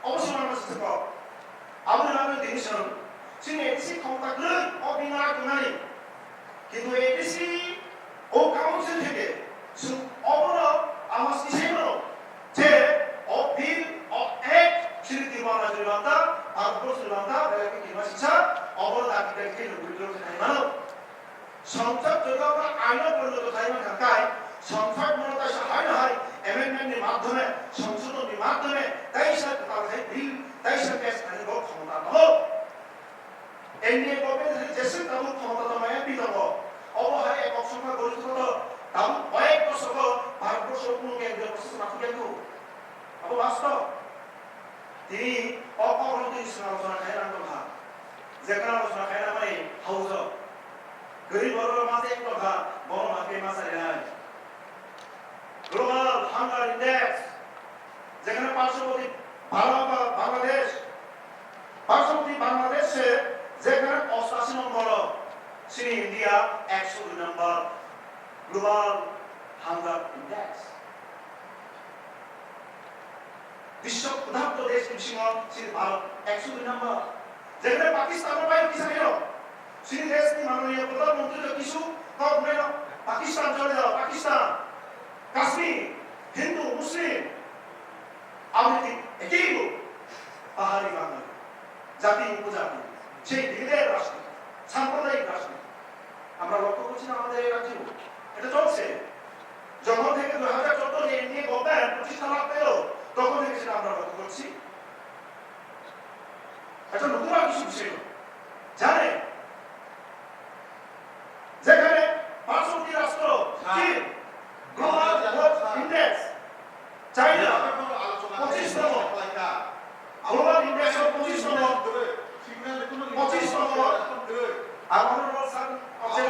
অবশ্যই আমার কাছে কম 아무리 하면 되겠어요. 지금 ADC 컴퓨터는 어디나 그만이 কিন্তু ADC ও কাউন্সিল থেকে অবর আমার সিস্টেমও যে অবিল এক সিরিতি বানা জুলান্তা আর প্রসুলান্তা বেলাকে কিমা শিক্ষা অবর দাকিটাকে লুবিলো খাইমানো সংসদ জগবা আইন পরিণত খাইমা কাকাই সংসদ মনতা সাহায্য হয় অ্যামেন্ডমেন্টের মাধ্যমে সংশোধনের মাধ্যমে তাইসা তালখাই বিল তাইসা কেস আইনগত ক্ষমতা হলো এনডিএ গভর্নমেন্ট যেসে তাবু ক্ষমতা দমায় বিধব অবহায় এক সংখ্যা গরিষ্ঠতা তাবু কয়েক বছর ভারতবর্ষ কোনো কেন্দ্রীয় প্রশাসন আছে কিন্তু আবু বাস্তব তিনি অপরাধী আলোচনা খাই রাখতো ভা যেখানে আলোচনা খাই না মানে হাউস গরিব বড় মাঝে এক কথা বড় মাঝে মাঝে নাই গ্লোবাল হাঙ্গার ইন্ডেক্স যেখানে পার্শ্ববর্তী বাংলাদেশে যেখানে 88 নম্বর শ্রী ইন্ডিয়া 102 নম্বর গ্লোবাল হাঙ্গার ইন্ডেক্স বিশ্ব ক্ষুধার্ত দেশ হিসেবে শ্রী ভারত 102 নম্বর যেখানে পাকিস্তানের বাইরে কি থাকে শ্রী দেশ কি মাননীয় প্রধানমন্ত্রী তো কিছু গভর্নমেন্ট পাকিস্তান চলে যাও পাকিস্তান কাশ্মীর হিন্দু মুসলিম আমি একই লোক পাহাড়ি বাঙালি জাতি উপজাতি সেই ভেদের রাজনীতি সাম্প্রদায়িক রাজনীতি আমরা লক্ষ্য করছি না আমাদের এই রাজ্যে এটা চলছে যখন থেকে 2014 যে এনডিএ গভর্নমেন্ট প্রতিষ্ঠা লাভ পেল তখন থেকে সেটা আমরা লক্ষ্য করছি এটা নতুন কিছু বিষয় জানে যেখানে পার্শ্ববর্তী রাষ্ট্র চীন গ্লোবাল হেলথ ইন্ডেক্স চাইনা 25 নম্বর গ্লোবাল ইন্ডেক্স 25 নম্বর 25 নম্বর আমাদের বলছেন অবশ্যই